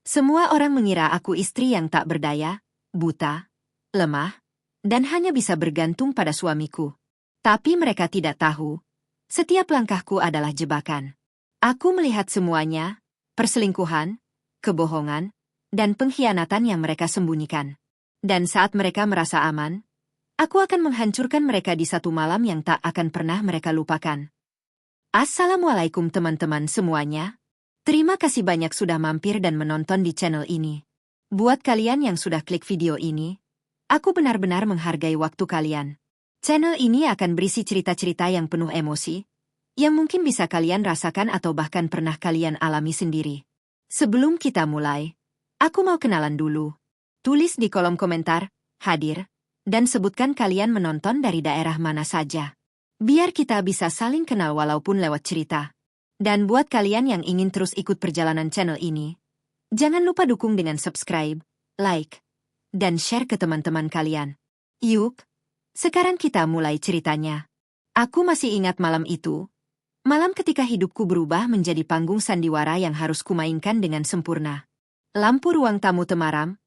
Semua orang mengira aku istri yang tak berdaya, buta, lemah, dan hanya bisa bergantung pada suamiku. Tapi mereka tidak tahu, setiap langkahku adalah jebakan. Aku melihat semuanya, perselingkuhan, kebohongan, dan pengkhianatan yang mereka sembunyikan. Dan saat mereka merasa aman, aku akan menghancurkan mereka di satu malam yang tak akan pernah mereka lupakan. Assalamualaikum teman-teman semuanya. Terima kasih banyak sudah mampir dan menonton di channel ini. Buat kalian yang sudah klik video ini, aku benar-benar menghargai waktu kalian. Channel ini akan berisi cerita-cerita yang penuh emosi, yang mungkin bisa kalian rasakan atau bahkan pernah kalian alami sendiri. Sebelum kita mulai, aku mau kenalan dulu. Tulis di kolom komentar, hadir, dan sebutkan kalian menonton dari daerah mana saja. Biar kita bisa saling kenal walaupun lewat cerita. Dan buat kalian yang ingin terus ikut perjalanan channel ini, jangan lupa dukung dengan subscribe, like, dan share ke teman-teman kalian. Yuk, sekarang kita mulai ceritanya. Aku masih ingat malam itu, malam ketika hidupku berubah menjadi panggung sandiwara yang harus kumainkan dengan sempurna. Lampu ruang tamu temaram,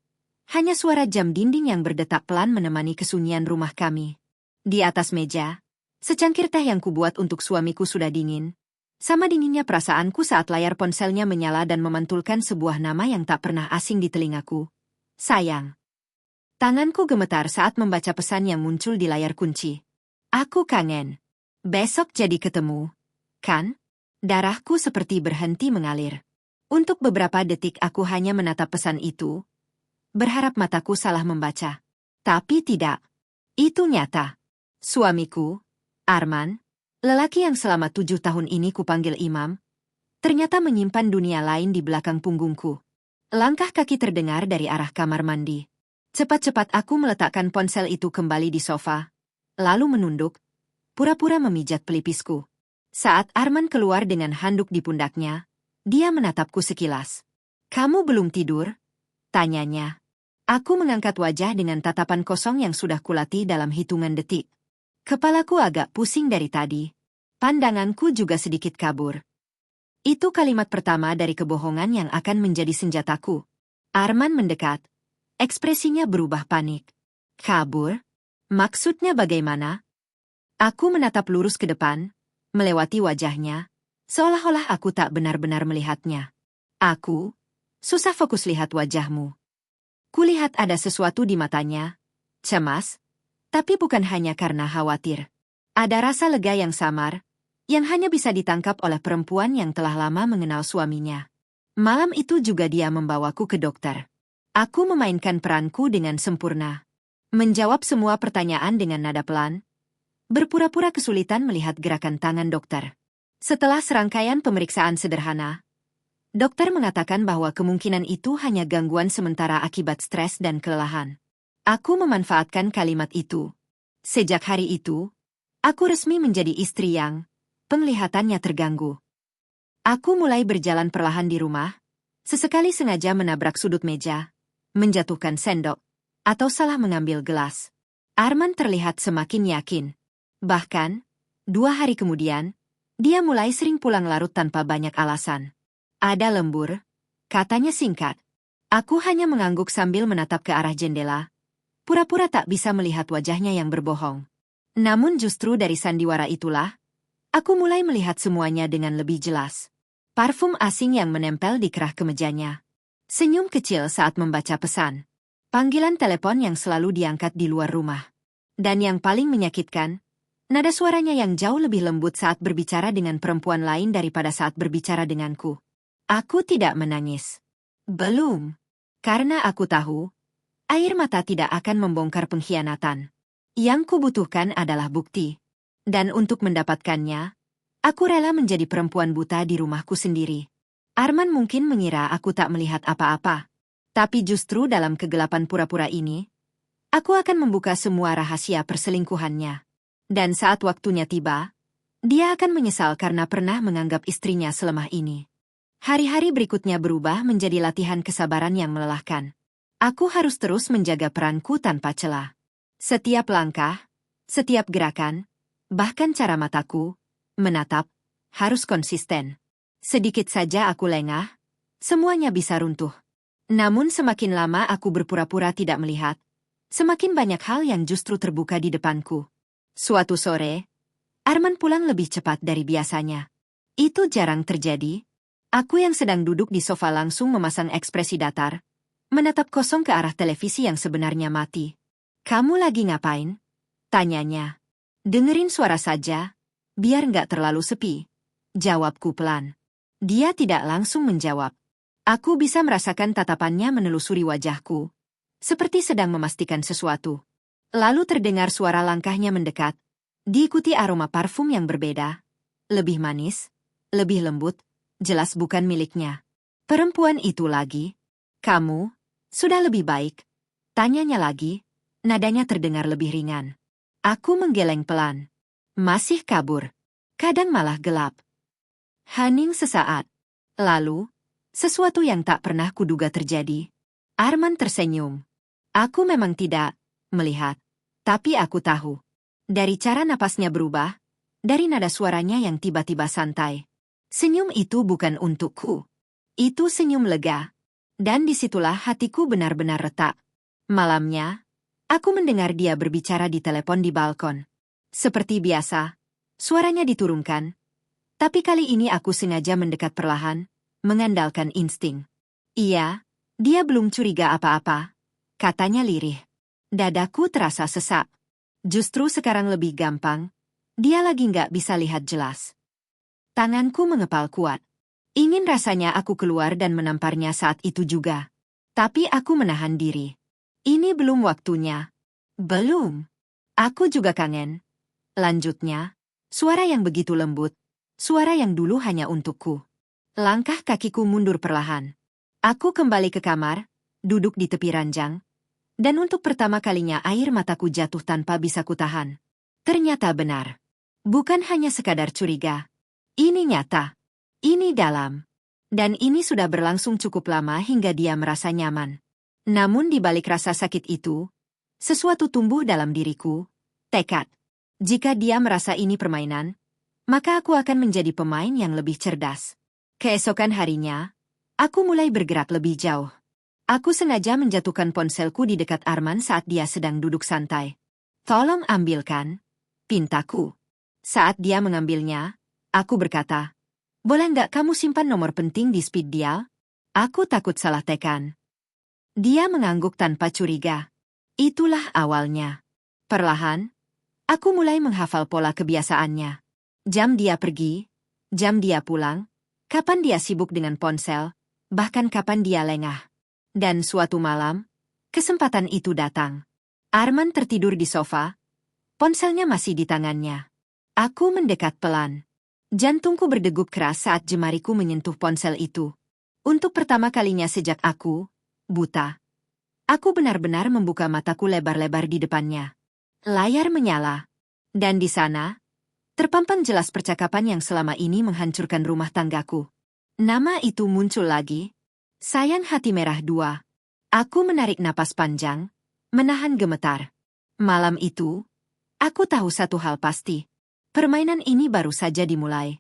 hanya suara jam dinding yang berdetak pelan menemani kesunyian rumah kami. Di atas meja, secangkir teh yang kubuat untuk suamiku sudah dingin. Sama dinginnya perasaanku saat layar ponselnya menyala dan memantulkan sebuah nama yang tak pernah asing di telingaku. Sayang. Tanganku gemetar saat membaca pesan yang muncul di layar kunci. Aku kangen. Besok jadi ketemu. Kan? Darahku seperti berhenti mengalir. Untuk beberapa detik aku hanya menatap pesan itu, berharap mataku salah membaca. Tapi tidak. Itu nyata. Suamiku, Arman, lelaki yang selama 7 tahun ini kupanggil Imam, ternyata menyimpan dunia lain di belakang punggungku. Langkah kaki terdengar dari arah kamar mandi. Cepat-cepat aku meletakkan ponsel itu kembali di sofa, lalu menunduk, pura-pura memijat pelipisku. Saat Arman keluar dengan handuk di pundaknya, dia menatapku sekilas. "Kamu belum tidur?" tanyanya. Aku mengangkat wajah dengan tatapan kosong yang sudah kulatih dalam hitungan detik. Kepalaku agak pusing dari tadi. Pandanganku juga sedikit kabur. Itu kalimat pertama dari kebohongan yang akan menjadi senjataku. Arman mendekat. Ekspresinya berubah panik. Kabur? Maksudnya bagaimana? Aku menatap lurus ke depan, melewati wajahnya, seolah-olah aku tak benar-benar melihatnya. Aku susah fokus lihat wajahmu. Kulihat ada sesuatu di matanya, cemas, tapi bukan hanya karena khawatir. Ada rasa lega yang samar, yang hanya bisa ditangkap oleh perempuan yang telah lama mengenal suaminya. Malam itu juga dia membawaku ke dokter. Aku memainkan peranku dengan sempurna. Menjawab semua pertanyaan dengan nada pelan, berpura-pura kesulitan melihat gerakan tangan dokter. Setelah serangkaian pemeriksaan sederhana, dokter mengatakan bahwa kemungkinan itu hanya gangguan sementara akibat stres dan kelelahan. Aku memanfaatkan kalimat itu. Sejak hari itu, aku resmi menjadi istri yang penglihatannya terganggu. Aku mulai berjalan perlahan di rumah, sesekali sengaja menabrak sudut meja, menjatuhkan sendok, atau salah mengambil gelas. Arman terlihat semakin yakin. Bahkan, 2 hari kemudian, dia mulai sering pulang larut tanpa banyak alasan. Ada lembur, katanya singkat. Aku hanya mengangguk sambil menatap ke arah jendela, pura-pura tak bisa melihat wajahnya yang berbohong. Namun justru dari sandiwara itulah, aku mulai melihat semuanya dengan lebih jelas. Parfum asing yang menempel di kerah kemejanya. Senyum kecil saat membaca pesan. Panggilan telepon yang selalu diangkat di luar rumah. Dan yang paling menyakitkan, nada suaranya yang jauh lebih lembut saat berbicara dengan perempuan lain daripada saat berbicara denganku. Aku tidak menangis. Belum. Karena aku tahu, air mata tidak akan membongkar pengkhianatan. Yang kubutuhkan adalah bukti. Dan untuk mendapatkannya, aku rela menjadi perempuan buta di rumahku sendiri. Arman mungkin mengira aku tak melihat apa-apa. Tapi justru dalam kegelapan pura-pura ini, aku akan membuka semua rahasia perselingkuhannya. Dan saat waktunya tiba, dia akan menyesal karena pernah menganggap istrinya selemah ini. Hari-hari berikutnya berubah menjadi latihan kesabaran yang melelahkan. Aku harus terus menjaga peranku tanpa celah. Setiap langkah, setiap gerakan, bahkan cara mataku menatap, harus konsisten. Sedikit saja aku lengah, semuanya bisa runtuh. Namun semakin lama aku berpura-pura tidak melihat, semakin banyak hal yang justru terbuka di depanku. Suatu sore, Arman pulang lebih cepat dari biasanya. Itu jarang terjadi. Aku yang sedang duduk di sofa langsung memasang ekspresi datar, menatap kosong ke arah televisi yang sebenarnya mati. "Kamu lagi ngapain?" tanyanya. "Dengerin suara saja, biar nggak terlalu sepi," jawabku pelan. Dia tidak langsung menjawab. Aku bisa merasakan tatapannya menelusuri wajahku, seperti sedang memastikan sesuatu. Lalu terdengar suara langkahnya mendekat, diikuti aroma parfum yang berbeda, lebih manis, lebih lembut, jelas bukan miliknya. Perempuan itu lagi. "Kamu sudah lebih baik?" tanyanya lagi, nadanya terdengar lebih ringan. Aku menggeleng pelan. Masih kabur. Kadang malah gelap. Hening sesaat. Lalu, sesuatu yang tak pernah kuduga terjadi. Arman tersenyum. Aku memang tidak melihat, tapi aku tahu. Dari cara napasnya berubah, dari nada suaranya yang tiba-tiba santai. Senyum itu bukan untukku. Itu senyum lega. Dan disitulah hatiku benar-benar retak. Malamnya, aku mendengar dia berbicara di telepon di balkon. Seperti biasa, suaranya diturunkan. Tapi kali ini aku sengaja mendekat perlahan, mengandalkan insting. "Iya, dia belum curiga apa-apa," katanya lirih. Dadaku terasa sesak. Justru sekarang lebih gampang. Dia lagi nggak bisa lihat jelas. Tanganku mengepal kuat. Ingin rasanya aku keluar dan menamparnya saat itu juga. Tapi aku menahan diri. Ini belum waktunya. Belum. Aku juga kangen. Lanjutnya, suara yang begitu lembut, suara yang dulu hanya untukku. Langkah kakiku mundur perlahan. Aku kembali ke kamar, duduk di tepi ranjang, dan untuk pertama kalinya air mataku jatuh tanpa bisa kutahan. Ternyata benar. Bukan hanya sekadar curiga. Ini nyata. Ini dalam. Dan ini sudah berlangsung cukup lama hingga dia merasa nyaman. Namun di balik rasa sakit itu, sesuatu tumbuh dalam diriku, tekad. Jika dia merasa ini permainan, maka aku akan menjadi pemain yang lebih cerdas. Keesokan harinya, aku mulai bergerak lebih jauh. Aku sengaja menjatuhkan ponselku di dekat Arman saat dia sedang duduk santai. "Tolong ambilkan," pintaku. Saat dia mengambilnya, aku berkata, "Boleh nggak kamu simpan nomor penting di speed dial? Aku takut salah tekan." Dia mengangguk tanpa curiga. Itulah awalnya. Perlahan, aku mulai menghafal pola kebiasaannya. Jam dia pergi, jam dia pulang, kapan dia sibuk dengan ponsel, bahkan kapan dia lengah. Dan suatu malam, kesempatan itu datang. Arman tertidur di sofa, ponselnya masih di tangannya. Aku mendekat pelan. Jantungku berdegup keras saat jemariku menyentuh ponsel itu. Untuk pertama kalinya sejak aku buta. Aku benar-benar membuka mataku lebar-lebar di depannya. Layar menyala. Dan di sana, terpampang jelas percakapan yang selama ini menghancurkan rumah tanggaku. Nama itu muncul lagi. "Sayang Hati Merah 2. Aku menarik napas panjang, menahan gemetar. Malam itu, aku tahu satu hal pasti. Permainan ini baru saja dimulai.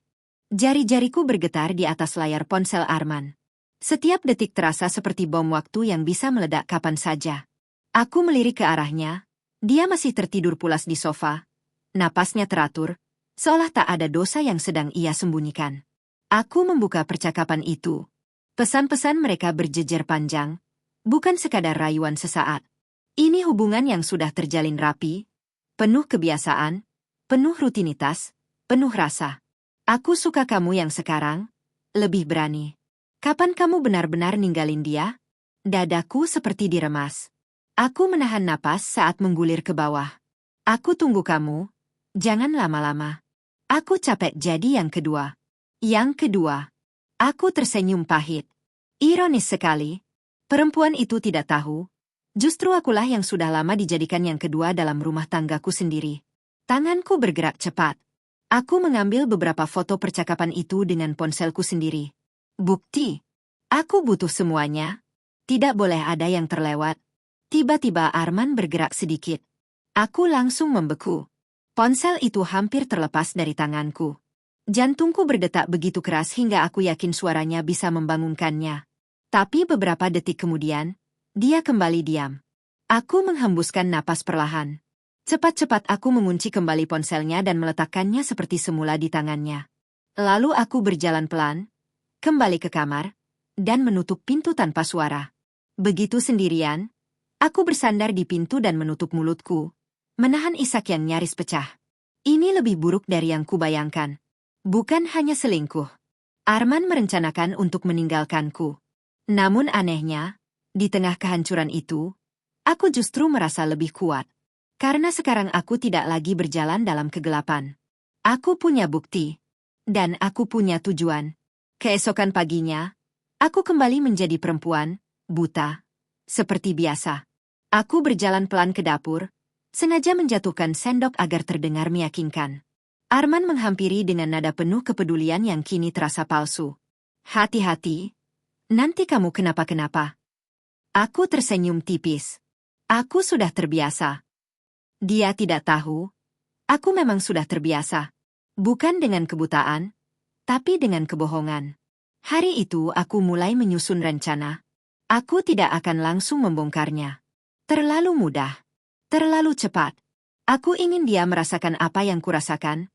Jari-jariku bergetar di atas layar ponsel Arman. Setiap detik terasa seperti bom waktu yang bisa meledak kapan saja. Aku melirik ke arahnya. Dia masih tertidur pulas di sofa. Napasnya teratur, seolah tak ada dosa yang sedang ia sembunyikan. Aku membuka percakapan itu. Pesan-pesan mereka berjejer panjang, bukan sekadar rayuan sesaat. Ini hubungan yang sudah terjalin rapi, penuh kebiasaan, penuh rutinitas, penuh rasa. "Aku suka kamu yang sekarang, lebih berani. Kapan kamu benar-benar ninggalin dia?" Dadaku seperti diremas. Aku menahan napas saat menggulir ke bawah. "Aku tunggu kamu, jangan lama-lama. Aku capek jadi yang kedua." Yang kedua. Aku tersenyum pahit. Ironis sekali. Perempuan itu tidak tahu. Justru akulah yang sudah lama dijadikan yang kedua dalam rumah tanggaku sendiri. Tanganku bergerak cepat. Aku mengambil beberapa foto percakapan itu dengan ponselku sendiri. Bukti. Aku butuh semuanya. Tidak boleh ada yang terlewat. Tiba-tiba Arman bergerak sedikit. Aku langsung membeku. Ponsel itu hampir terlepas dari tanganku. Jantungku berdetak begitu keras hingga aku yakin suaranya bisa membangunkannya. Tapi beberapa detik kemudian, dia kembali diam. Aku menghembuskan napas perlahan. Cepat-cepat aku mengunci kembali ponselnya dan meletakkannya seperti semula di tangannya. Lalu aku berjalan pelan, kembali ke kamar, dan menutup pintu tanpa suara. Begitu sendirian, aku bersandar di pintu dan menutup mulutku, menahan isak yang nyaris pecah. Ini lebih buruk dari yang kubayangkan. Bukan hanya selingkuh. Arman merencanakan untuk meninggalkanku. Namun anehnya, di tengah kehancuran itu, aku justru merasa lebih kuat. Karena sekarang aku tidak lagi berjalan dalam kegelapan. Aku punya bukti. Dan aku punya tujuan. Keesokan paginya, aku kembali menjadi perempuan, buta. Seperti biasa. Aku berjalan pelan ke dapur, sengaja menjatuhkan sendok agar terdengar meyakinkan. Arman menghampiri dengan nada penuh kepedulian yang kini terasa palsu. Hati-hati, nanti kamu kenapa-kenapa. Aku tersenyum tipis. Aku sudah terbiasa. Dia tidak tahu, aku memang sudah terbiasa. Bukan dengan kebutaan, tapi dengan kebohongan. Hari itu aku mulai menyusun rencana. Aku tidak akan langsung membongkarnya. Terlalu mudah. Terlalu cepat. Aku ingin dia merasakan apa yang kurasakan.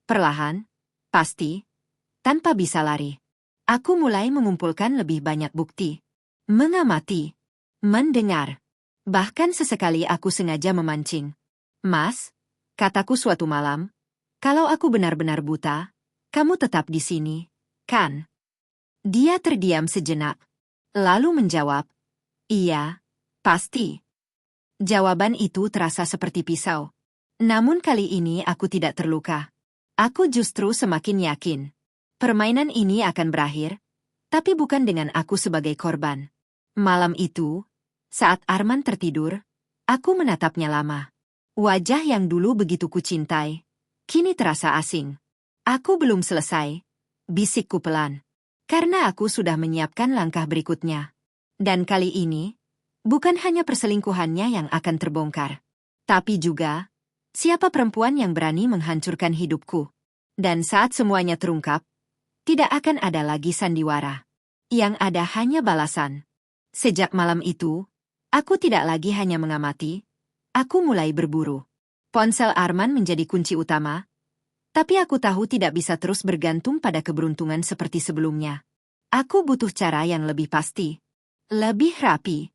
Perlahan, pasti, tanpa bisa lari. Aku mulai mengumpulkan lebih banyak bukti. Mengamati. Mendengar. Bahkan sesekali aku sengaja memancing. Mas, kataku suatu malam, kalau aku benar-benar buta, kamu tetap di sini, kan? Dia terdiam sejenak, lalu menjawab, iya, pasti. Jawaban itu terasa seperti pisau. Namun kali ini aku tidak terluka. Aku justru semakin yakin. Permainan ini akan berakhir, tapi bukan dengan aku sebagai korban. Malam itu, saat Arman tertidur, aku menatapnya lama. Wajah yang dulu begitu kucintai, kini terasa asing. Aku belum selesai, bisikku pelan. Karena aku sudah menyiapkan langkah berikutnya. Dan kali ini, bukan hanya perselingkuhannya yang akan terbongkar, tapi juga siapa perempuan yang berani menghancurkan hidupku. Dan saat semuanya terungkap, tidak akan ada lagi sandiwara. Yang ada hanya balasan. Sejak malam itu, aku tidak lagi hanya mengamati, aku mulai berburu. Ponsel Arman menjadi kunci utama, tapi aku tahu tidak bisa terus bergantung pada keberuntungan seperti sebelumnya. Aku butuh cara yang lebih pasti, lebih rapi,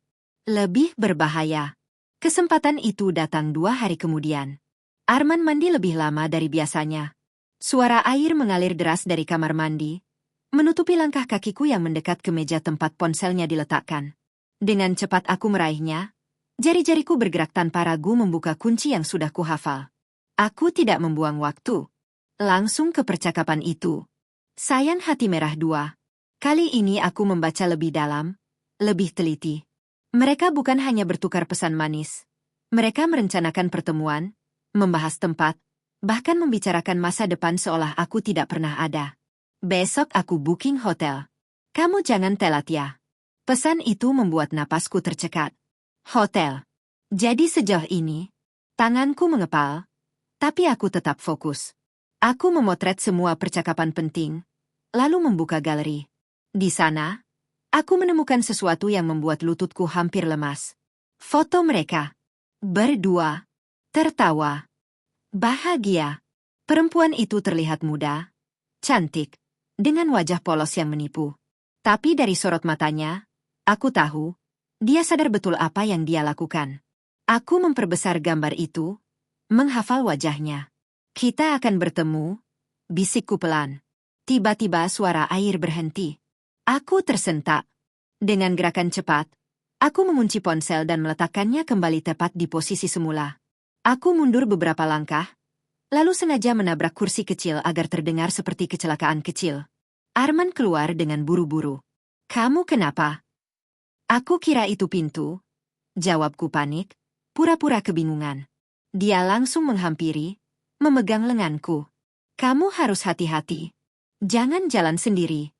lebih berbahaya. Kesempatan itu datang 2 hari kemudian. Arman mandi lebih lama dari biasanya. Suara air mengalir deras dari kamar mandi, menutupi langkah kakiku yang mendekat ke meja tempat ponselnya diletakkan. Dengan cepat aku meraihnya, jari-jariku bergerak tanpa ragu membuka kunci yang sudah kuhafal. Aku tidak membuang waktu. Langsung ke percakapan itu. Sayang hati merah 2. Kali ini aku membaca lebih dalam, lebih teliti. Mereka bukan hanya bertukar pesan manis. Mereka merencanakan pertemuan, membahas tempat, bahkan membicarakan masa depan seolah aku tidak pernah ada. Besok aku booking hotel. Kamu jangan telat ya. Pesan itu membuat napasku tercekat. Hotel. Jadi sejauh ini, tanganku mengepal, tapi aku tetap fokus. Aku memotret semua percakapan penting, lalu membuka galeri. Di sana, aku menemukan sesuatu yang membuat lututku hampir lemas. Foto mereka. Berdua. Tertawa. Bahagia. Perempuan itu terlihat muda, cantik, dengan wajah polos yang menipu. Tapi dari sorot matanya, aku tahu, dia sadar betul apa yang dia lakukan. Aku memperbesar gambar itu, menghafal wajahnya. Kita akan bertemu, bisikku pelan. Tiba-tiba suara air berhenti. Aku tersentak. Dengan gerakan cepat, aku mengunci ponsel dan meletakkannya kembali tepat di posisi semula. Aku mundur beberapa langkah, lalu sengaja menabrak kursi kecil agar terdengar seperti kecelakaan kecil. Arman keluar dengan buru-buru. Kamu kenapa? Aku kira itu pintu. Jawabku panik, pura-pura kebingungan. Dia langsung menghampiri, memegang lenganku. Kamu harus hati-hati. Jangan jalan sendiri.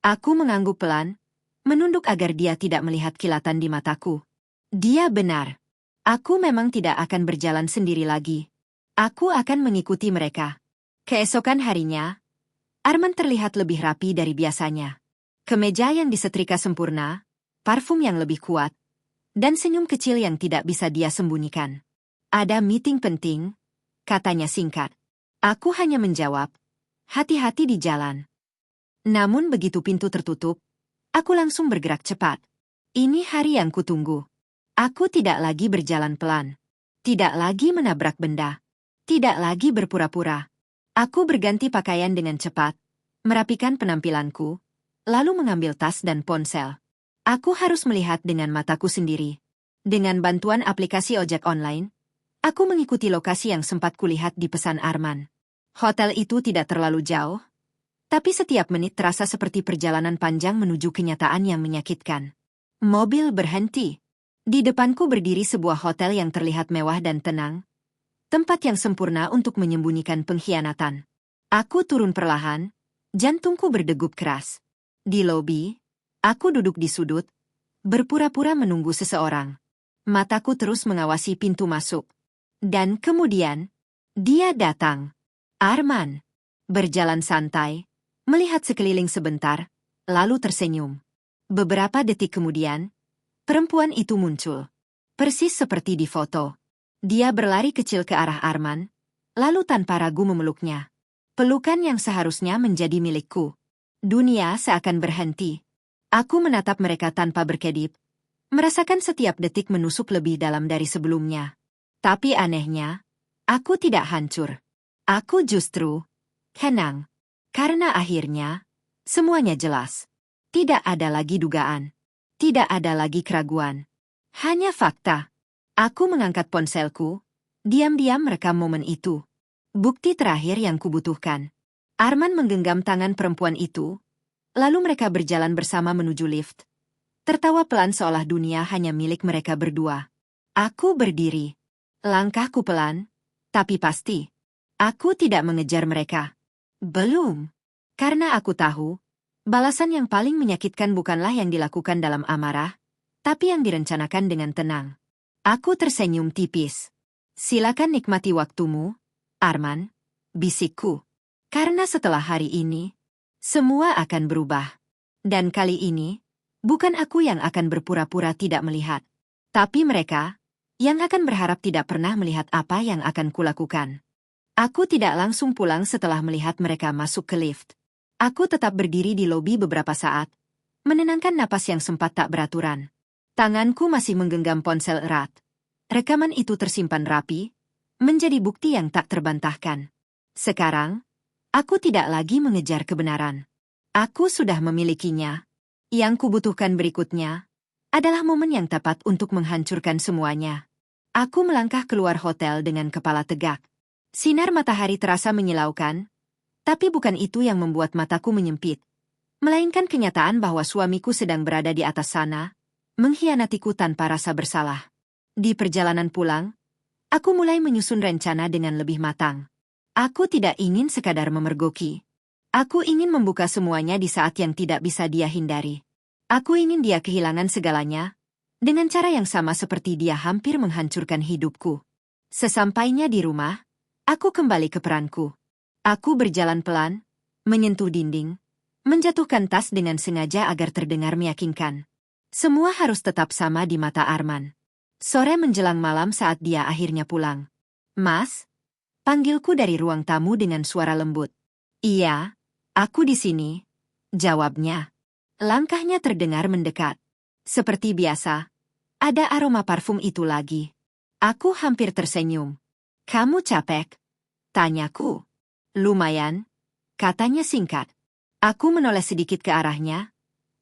Aku mengangguk pelan, menunduk agar dia tidak melihat kilatan di mataku. Dia benar. Aku memang tidak akan berjalan sendiri lagi. Aku akan mengikuti mereka. Keesokan harinya, Arman terlihat lebih rapi dari biasanya. Kemeja yang disetrika sempurna, parfum yang lebih kuat, dan senyum kecil yang tidak bisa dia sembunyikan. Ada meeting penting, katanya singkat. Aku hanya menjawab, hati-hati di jalan. Namun begitu pintu tertutup, aku langsung bergerak cepat. Ini hari yang kutunggu. Aku tidak lagi berjalan pelan. Tidak lagi menabrak benda. Tidak lagi berpura-pura. Aku berganti pakaian dengan cepat, merapikan penampilanku, lalu mengambil tas dan ponsel. Aku harus melihat dengan mataku sendiri. Dengan bantuan aplikasi ojek online, aku mengikuti lokasi yang sempat kulihat di pesan Arman. Hotel itu tidak terlalu jauh, tapi setiap menit terasa seperti perjalanan panjang menuju kenyataan yang menyakitkan. Mobil berhenti. Di depanku berdiri sebuah hotel yang terlihat mewah dan tenang, tempat yang sempurna untuk menyembunyikan pengkhianatan. Aku turun perlahan, jantungku berdegup keras. Di lobi, aku duduk di sudut, berpura-pura menunggu seseorang. Mataku terus mengawasi pintu masuk. Dan kemudian, dia datang. Arman. Berjalan santai, melihat sekeliling sebentar, lalu tersenyum. Beberapa detik kemudian, perempuan itu muncul. Persis seperti di foto. Dia berlari kecil ke arah Arman, lalu tanpa ragu memeluknya. Pelukan yang seharusnya menjadi milikku. Dunia seakan berhenti. Aku menatap mereka tanpa berkedip, merasakan setiap detik menusuk lebih dalam dari sebelumnya. Tapi anehnya, aku tidak hancur. Aku justru tenang. Karena akhirnya, semuanya jelas. Tidak ada lagi dugaan. Tidak ada lagi keraguan. Hanya fakta. Aku mengangkat ponselku, diam-diam merekam momen itu. Bukti terakhir yang kubutuhkan. Arman menggenggam tangan perempuan itu, lalu mereka berjalan bersama menuju lift. Tertawa pelan seolah dunia hanya milik mereka berdua. Aku berdiri. Langkahku pelan, tapi pasti. Aku tidak mengejar mereka. Belum. Karena aku tahu, balasan yang paling menyakitkan bukanlah yang dilakukan dalam amarah, tapi yang direncanakan dengan tenang. Aku tersenyum tipis. Silakan nikmati waktumu, Arman, bisikku. Karena setelah hari ini, semua akan berubah. Dan kali ini, bukan aku yang akan berpura-pura tidak melihat, tapi mereka yang akan berharap tidak pernah melihat apa yang akan kulakukan. Aku tidak langsung pulang setelah melihat mereka masuk ke lift. Aku tetap berdiri di lobi beberapa saat, menenangkan napas yang sempat tak beraturan. Tanganku masih menggenggam ponsel erat. Rekaman itu tersimpan rapi, menjadi bukti yang tak terbantahkan. Sekarang, aku tidak lagi mengejar kebenaran. Aku sudah memilikinya. Yang kubutuhkan berikutnya adalah momen yang tepat untuk menghancurkan semuanya. Aku melangkah keluar hotel dengan kepala tegak. Sinar matahari terasa menyilaukan, tapi bukan itu yang membuat mataku menyempit, melainkan kenyataan bahwa suamiku sedang berada di atas sana, mengkhianatiku tanpa rasa bersalah. Di perjalanan pulang, aku mulai menyusun rencana dengan lebih matang. Aku tidak ingin sekadar memergoki. Aku ingin membuka semuanya di saat yang tidak bisa dia hindari. Aku ingin dia kehilangan segalanya, dengan cara yang sama seperti dia hampir menghancurkan hidupku. Sesampainya di rumah, aku kembali ke peranku. Aku berjalan pelan, menyentuh dinding, menjatuhkan tas dengan sengaja agar terdengar meyakinkan. Semua harus tetap sama di mata Arman. Sore menjelang malam saat dia akhirnya pulang. Mas? Panggilku dari ruang tamu dengan suara lembut. Iya, aku di sini, jawabnya. Langkahnya terdengar mendekat. Seperti biasa, ada aroma parfum itu lagi. Aku hampir tersenyum. Kamu capek? Tanyaku. Lumayan, katanya singkat. Aku menoleh sedikit ke arahnya,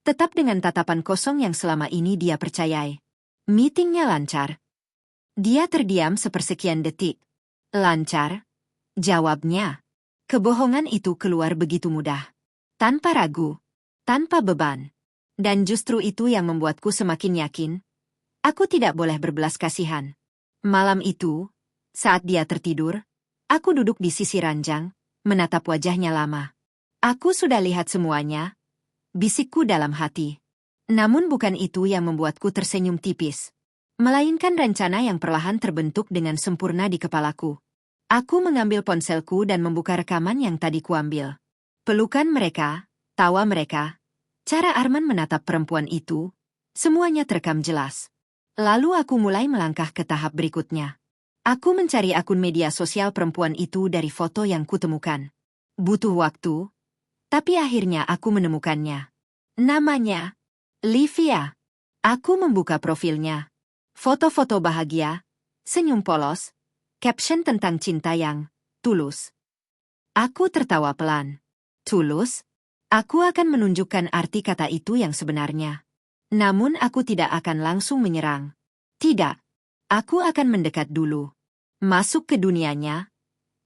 tetap dengan tatapan kosong yang selama ini dia percayai. Meetingnya lancar. Dia terdiam sepersekian detik. Lancar, jawabnya. Kebohongan itu keluar begitu mudah. Tanpa ragu, tanpa beban. Dan justru itu yang membuatku semakin yakin, aku tidak boleh berbelas kasihan. Malam itu, saat dia tertidur, aku duduk di sisi ranjang, menatap wajahnya lama. Aku sudah lihat semuanya, bisikku dalam hati. Namun bukan itu yang membuatku tersenyum tipis, melainkan rencana yang perlahan terbentuk dengan sempurna di kepalaku. Aku mengambil ponselku dan membuka rekaman yang tadi kuambil. Pelukan mereka, tawa mereka, Cara Arman menatap perempuan itu, semuanya terekam jelas. Lalu aku mulai melangkah ke tahap berikutnya. Aku mencari akun media sosial perempuan itu dari foto yang kutemukan. Butuh waktu, tapi akhirnya aku menemukannya. Namanya Livia. Aku membuka profilnya. Foto-foto bahagia, senyum polos, caption tentang cinta yang tulus. Aku tertawa pelan. Tulus? Aku akan menunjukkan arti kata itu yang sebenarnya. Namun aku tidak akan langsung menyerang. Tidak. Aku akan mendekat dulu. Masuk ke dunianya,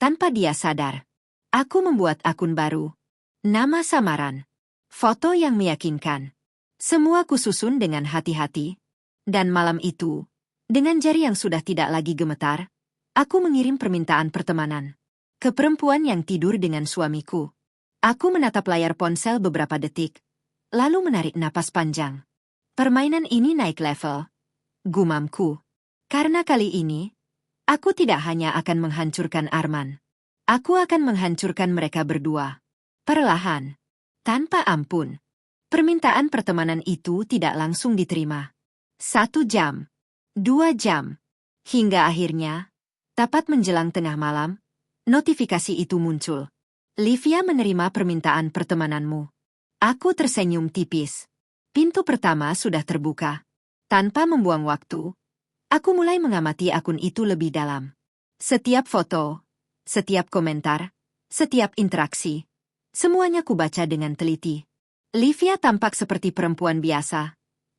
tanpa dia sadar. Aku membuat akun baru. Nama samaran. Foto yang meyakinkan. Semua kususun dengan hati-hati. Dan malam itu, dengan jari yang sudah tidak lagi gemetar, aku mengirim permintaan pertemanan ke perempuan yang tidur dengan suamiku. Aku menatap layar ponsel beberapa detik, lalu menarik napas panjang. Permainan ini naik level. Gumamku. Karena kali ini, aku tidak hanya akan menghancurkan Arman. Aku akan menghancurkan mereka berdua. Perlahan. Tanpa ampun. Permintaan pertemanan itu tidak langsung diterima. 1 jam. 2 jam. Hingga akhirnya, tepat menjelang tengah malam, notifikasi itu muncul. Livia menerima permintaan pertemananmu. Aku tersenyum tipis. Pintu pertama sudah terbuka. Tanpa membuang waktu, aku mulai mengamati akun itu lebih dalam. Setiap foto, setiap komentar, setiap interaksi, semuanya kubaca dengan teliti. Livia tampak seperti perempuan biasa,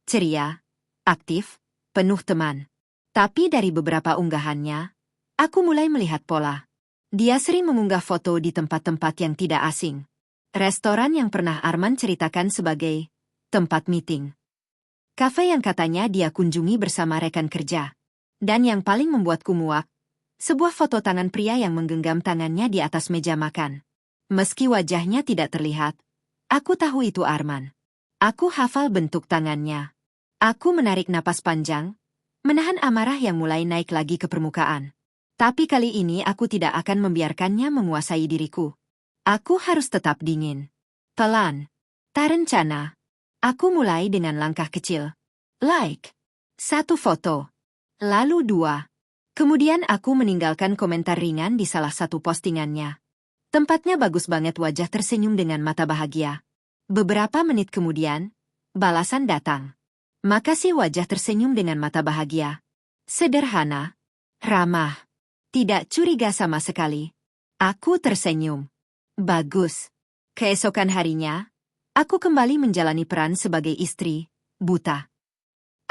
ceria, aktif, penuh teman. Tapi dari beberapa unggahannya, aku mulai melihat pola. Dia sering mengunggah foto di tempat-tempat yang tidak asing. Restoran yang pernah Arman ceritakan sebagai tempat meeting. Kafe yang katanya dia kunjungi bersama rekan kerja. Dan yang paling membuatku muak, sebuah foto tangan pria yang menggenggam tangannya di atas meja makan. Meski wajahnya tidak terlihat, aku tahu itu Arman. Aku hafal bentuk tangannya. Aku menarik napas panjang, menahan amarah yang mulai naik lagi ke permukaan. Tapi kali ini aku tidak akan membiarkannya menguasai diriku. Aku harus tetap dingin. Pelan. Tak rencana. Aku mulai dengan langkah kecil. Like. 1 foto. Lalu 2. Kemudian aku meninggalkan komentar ringan di salah satu postingannya. Tempatnya bagus banget, wajah tersenyum dengan mata bahagia. Beberapa menit kemudian, balasan datang. Makasih, wajah tersenyum dengan mata bahagia. Sederhana. Ramah. Tidak curiga sama sekali. Aku tersenyum. Bagus. Keesokan harinya, aku kembali menjalani peran sebagai istri, buta.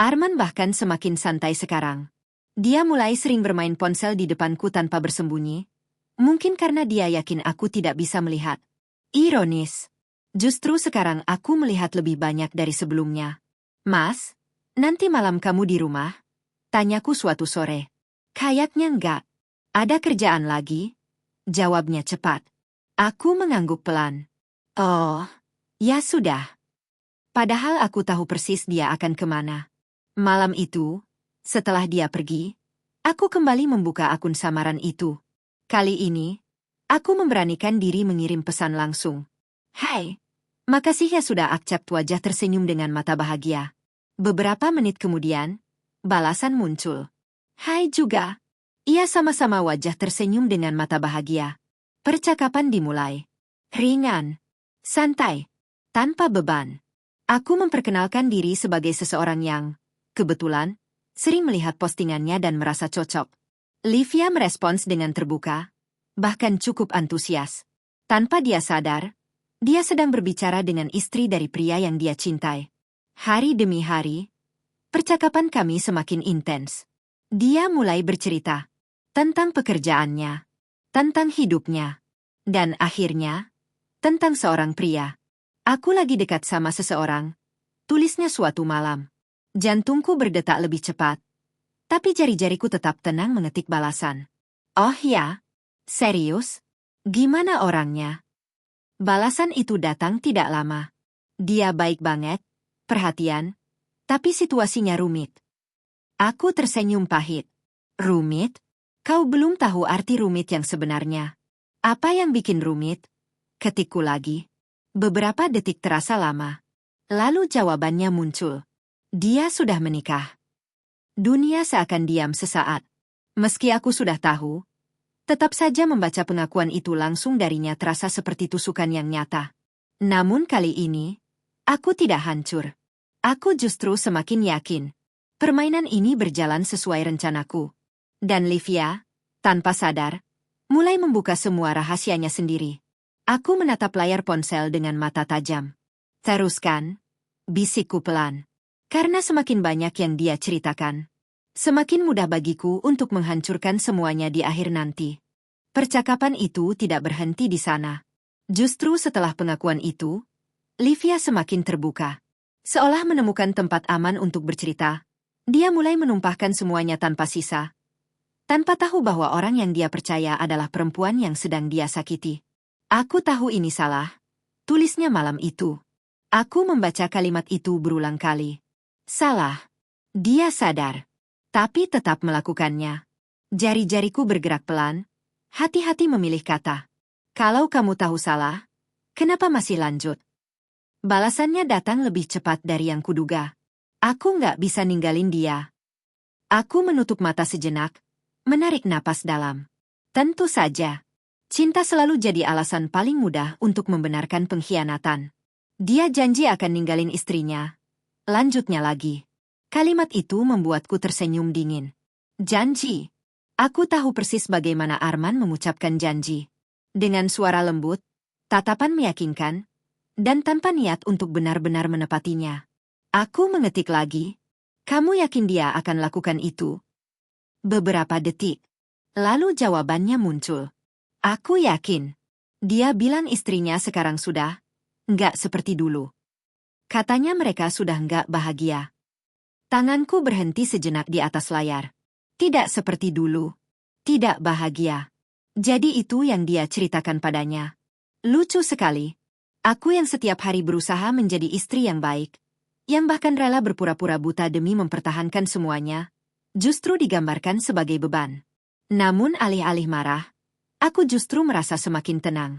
Arman bahkan semakin santai sekarang. Dia mulai sering bermain ponsel di depanku tanpa bersembunyi. Mungkin karena dia yakin aku tidak bisa melihat. Ironis. Justru sekarang aku melihat lebih banyak dari sebelumnya. Mas, nanti malam kamu di rumah? Tanyaku suatu sore. Kayaknya enggak. Ada kerjaan lagi? Jawabnya cepat. Aku mengangguk pelan. Oh, ya sudah. Padahal aku tahu persis dia akan kemana. Malam itu, setelah dia pergi, aku kembali membuka akun samaran itu. Kali ini, aku memberanikan diri mengirim pesan langsung. Hai, makasih ya sudah accept, wajah tersenyum dengan mata bahagia. Beberapa menit kemudian, balasan muncul. Hai juga. Ia sama-sama, wajah tersenyum dengan mata bahagia. Percakapan dimulai. Ringan. Santai. Tanpa beban. Aku memperkenalkan diri sebagai seseorang yang, kebetulan, sering melihat postingannya dan merasa cocok. Livia merespons dengan terbuka, bahkan cukup antusias. Tanpa dia sadar, dia sedang berbicara dengan istri dari pria yang dia cintai. Hari demi hari, percakapan kami semakin intens. Dia mulai bercerita tentang pekerjaannya, tentang hidupnya, dan akhirnya, tentang seorang pria. Aku lagi dekat sama seseorang, tulisnya suatu malam. Jantungku berdetak lebih cepat. Tapi jari-jariku tetap tenang mengetik balasan. Oh ya? Serius? Gimana orangnya? Balasan itu datang tidak lama. Dia baik banget, perhatian, tapi situasinya rumit. Aku tersenyum pahit. Rumit? Kau belum tahu arti rumit yang sebenarnya. Apa yang bikin rumit? Ketikku lagi. Beberapa detik terasa lama. Lalu jawabannya muncul. Dia sudah menikah. Dunia seakan diam sesaat. Meski aku sudah tahu, tetap saja membaca pengakuan itu langsung darinya terasa seperti tusukan yang nyata. Namun kali ini, aku tidak hancur. Aku justru semakin yakin. Permainan ini berjalan sesuai rencanaku. Dan Livia, tanpa sadar, mulai membuka semua rahasianya sendiri. Aku menatap layar ponsel dengan mata tajam. Teruskan, bisikku pelan. Karena semakin banyak yang dia ceritakan, semakin mudah bagiku untuk menghancurkan semuanya di akhir nanti. Percakapan itu tidak berhenti di sana. Justru setelah pengakuan itu, Livia semakin terbuka. Seolah menemukan tempat aman untuk bercerita, dia mulai menumpahkan semuanya tanpa sisa. Tanpa tahu bahwa orang yang dia percaya adalah perempuan yang sedang dia sakiti. Aku tahu ini salah, tulisnya malam itu. Aku membaca kalimat itu berulang kali. Salah. Dia sadar. Tapi tetap melakukannya. Jari-jariku bergerak pelan, hati-hati memilih kata. Kalau kamu tahu salah, kenapa masih lanjut? Balasannya datang lebih cepat dari yang kuduga. Aku nggak bisa ninggalin dia. Aku menutup mata sejenak, menarik napas dalam. Tentu saja. Cinta selalu jadi alasan paling mudah untuk membenarkan pengkhianatan. Dia janji akan ninggalin istrinya. Lanjutnya lagi. Kalimat itu membuatku tersenyum dingin. Janji. Aku tahu persis bagaimana Arman mengucapkan janji. Dengan suara lembut, tatapan meyakinkan, dan tanpa niat untuk benar-benar menepatinya. Aku mengetik lagi. Kamu yakin dia akan lakukan itu? Beberapa detik. Lalu jawabannya muncul. Aku yakin. Dia bilang istrinya sekarang sudah nggak seperti dulu. Katanya mereka sudah nggak bahagia. Tanganku berhenti sejenak di atas layar. Tidak seperti dulu. Tidak bahagia. Jadi itu yang dia ceritakan padanya. Lucu sekali. Aku yang setiap hari berusaha menjadi istri yang baik, yang bahkan rela berpura-pura buta demi mempertahankan semuanya, justru digambarkan sebagai beban. Namun alih-alih marah, aku justru merasa semakin tenang.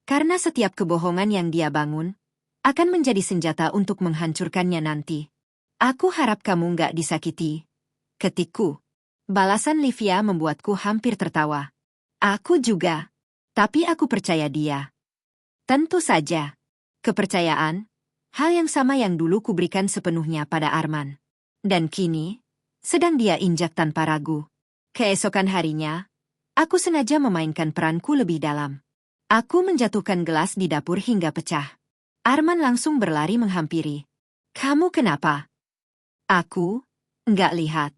Karena setiap kebohongan yang dia bangun akan menjadi senjata untuk menghancurkannya nanti. Aku harap kamu nggak disakiti. Ketikku. Balasan Livia membuatku hampir tertawa. Aku juga. Tapi aku percaya dia. Tentu saja. Kepercayaan, hal yang sama yang dulu kuberikan sepenuhnya pada Arman. Dan kini, sedang dia injak tanpa ragu. Keesokan harinya, aku sengaja memainkan peranku lebih dalam. Aku menjatuhkan gelas di dapur hingga pecah. Arman langsung berlari menghampiri. Kamu kenapa? Aku? Nggak lihat.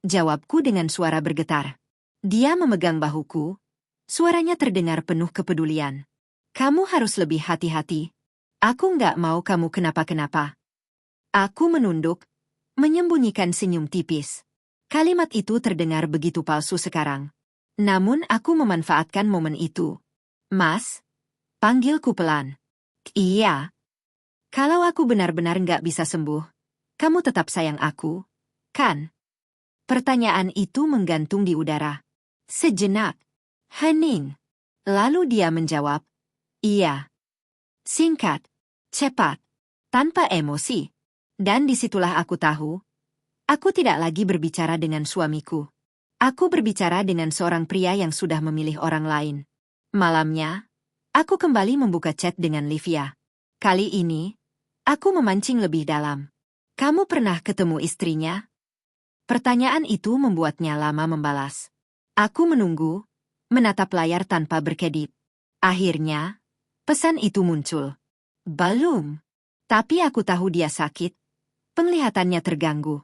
Jawabku dengan suara bergetar. Dia memegang bahuku. Suaranya terdengar penuh kepedulian. Kamu harus lebih hati-hati. Aku nggak mau kamu kenapa-kenapa. Aku menunduk, menyembunyikan senyum tipis. Kalimat itu terdengar begitu palsu sekarang. Namun aku memanfaatkan momen itu. Mas, panggilku pelan. Iya. Kalau aku benar-benar nggak bisa sembuh, kamu tetap sayang aku, kan? Pertanyaan itu menggantung di udara. Sejenak. Hening. Lalu dia menjawab, iya. Singkat. Cepat. Tanpa emosi. Dan disitulah aku tahu, aku tidak lagi berbicara dengan suamiku. Aku berbicara dengan seorang pria yang sudah memilih orang lain. Malamnya, aku kembali membuka chat dengan Livia. Kali ini, aku memancing lebih dalam. Kamu pernah ketemu istrinya? Pertanyaan itu membuatnya lama membalas. Aku menunggu, menatap layar tanpa berkedip. Akhirnya, pesan itu muncul. Belum. Tapi aku tahu dia sakit. Penglihatannya terganggu.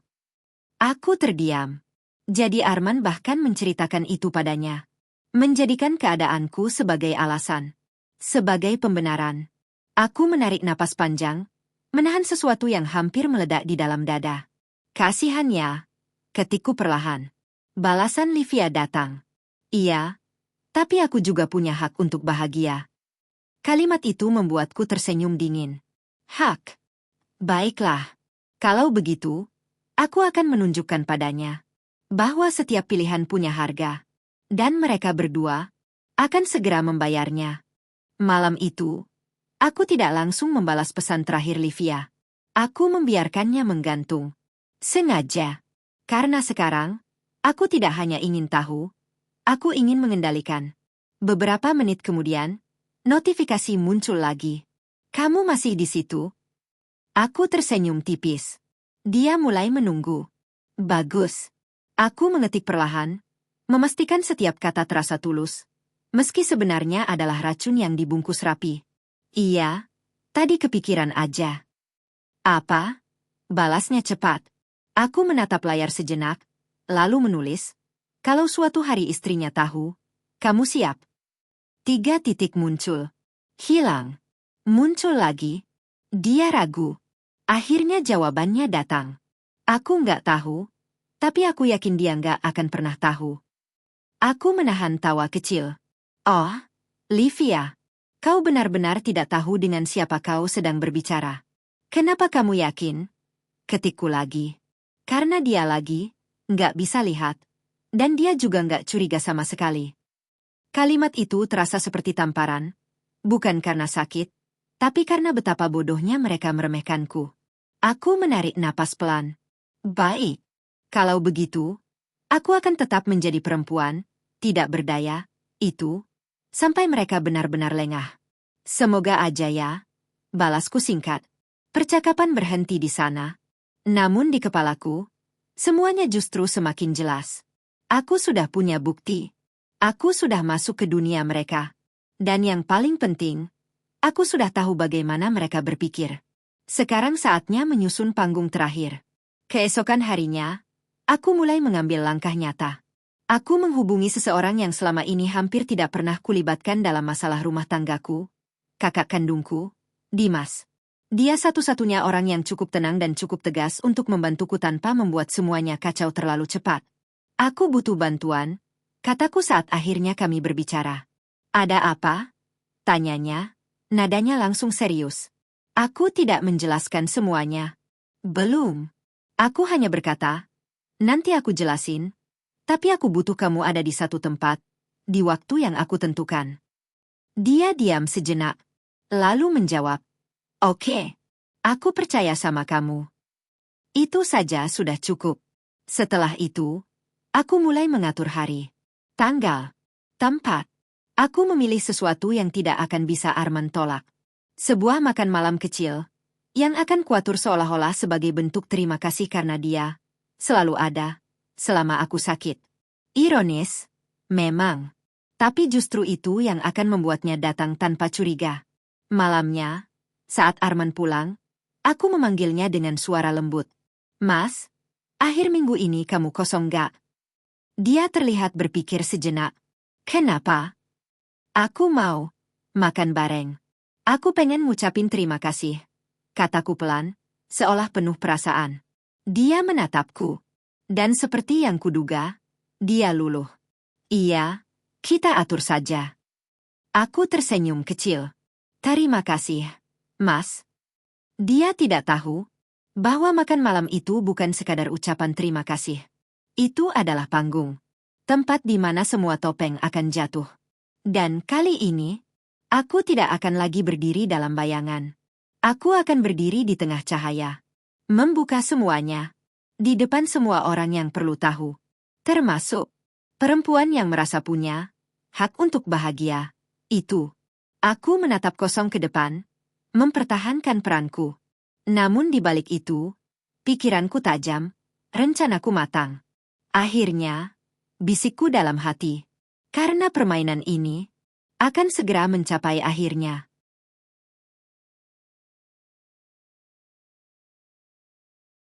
Aku terdiam. Jadi Arman bahkan menceritakan itu padanya. Menjadikan keadaanku sebagai alasan. Sebagai pembenaran. Aku menarik napas panjang, menahan sesuatu yang hampir meledak di dalam dada. Kasihannya. Ketikku perlahan. Balasan Livia datang. Iya, tapi aku juga punya hak untuk bahagia. Kalimat itu membuatku tersenyum dingin. Hak. Baiklah. Kalau begitu, aku akan menunjukkan padanya bahwa setiap pilihan punya harga. Dan mereka berdua akan segera membayarnya. Malam itu, aku tidak langsung membalas pesan terakhir Livia. Aku membiarkannya menggantung. Sengaja. Karena sekarang, aku tidak hanya ingin tahu, aku ingin mengendalikan. Beberapa menit kemudian, notifikasi muncul lagi. Kamu masih di situ? Aku tersenyum tipis. Dia mulai menunggu. Bagus. Aku mengetik perlahan, memastikan setiap kata terasa tulus, meski sebenarnya adalah racun yang dibungkus rapi. Iya, tadi kepikiran aja. Apa? Balasnya cepat. Aku menatap layar sejenak, lalu menulis, kalau suatu hari istrinya tahu, kamu siap. 3 titik muncul. Hilang. Muncul lagi. Dia ragu. Akhirnya jawabannya datang. Aku nggak tahu, tapi aku yakin dia nggak akan pernah tahu. Aku menahan tawa kecil. Oh, Livia, kau benar-benar tidak tahu dengan siapa kau sedang berbicara. Kenapa kamu yakin? Ketikku lagi. Karena dia lagi, nggak bisa lihat. Dan dia juga nggak curiga sama sekali. Kalimat itu terasa seperti tamparan, bukan karena sakit, tapi karena betapa bodohnya mereka meremehkanku. Aku menarik napas pelan. Baik. Kalau begitu, aku akan tetap menjadi perempuan, tidak berdaya, itu, sampai mereka benar-benar lengah. Semoga aja ya. Balasku singkat. Percakapan berhenti di sana. Namun di kepalaku, semuanya justru semakin jelas. Aku sudah punya bukti. Aku sudah masuk ke dunia mereka. Dan yang paling penting, aku sudah tahu bagaimana mereka berpikir. Sekarang saatnya menyusun panggung terakhir. Keesokan harinya, aku mulai mengambil langkah nyata. Aku menghubungi seseorang yang selama ini hampir tidak pernah kulibatkan dalam masalah rumah tanggaku, kakak kandungku, Dimas. Dia satu-satunya orang yang cukup tenang dan cukup tegas untuk membantuku tanpa membuat semuanya kacau terlalu cepat. Aku butuh bantuan, kataku saat akhirnya kami berbicara. Ada apa? Tanyanya, nadanya langsung serius. Aku tidak menjelaskan semuanya. Belum. Aku hanya berkata, nanti aku jelasin, tapi aku butuh kamu ada di satu tempat, di waktu yang aku tentukan. Dia diam sejenak, lalu menjawab, oke, aku percaya sama kamu. Itu saja sudah cukup. Setelah itu, aku mulai mengatur hari, tanggal, tempat. Aku memilih sesuatu yang tidak akan bisa Arman tolak. Sebuah makan malam kecil, yang akan kuatur seolah-olah sebagai bentuk terima kasih karena dia selalu ada selama aku sakit. Ironis, memang. Tapi justru itu yang akan membuatnya datang tanpa curiga. Malamnya, saat Arman pulang, aku memanggilnya dengan suara lembut. Mas, akhir minggu ini kamu kosong gak? Dia terlihat berpikir sejenak. Kenapa? Aku mau makan bareng. Aku pengen ngucapin terima kasih. Kataku pelan, seolah penuh perasaan. Dia menatapku. Dan seperti yang kuduga, dia luluh. Iya, kita atur saja. Aku tersenyum kecil. Terima kasih, Mas. Dia tidak tahu bahwa makan malam itu bukan sekadar ucapan terima kasih. Itu adalah panggung. Tempat di mana semua topeng akan jatuh. Dan kali ini, aku tidak akan lagi berdiri dalam bayangan. Aku akan berdiri di tengah cahaya. Membuka semuanya. Di depan semua orang yang perlu tahu. Termasuk perempuan yang merasa punya hak untuk bahagia. Itu. Aku menatap kosong ke depan, mempertahankan peranku. Namun di balik itu, pikiranku tajam, rencanaku matang. Akhirnya, bisikku dalam hati. Karena permainan ini akan segera mencapai akhirnya.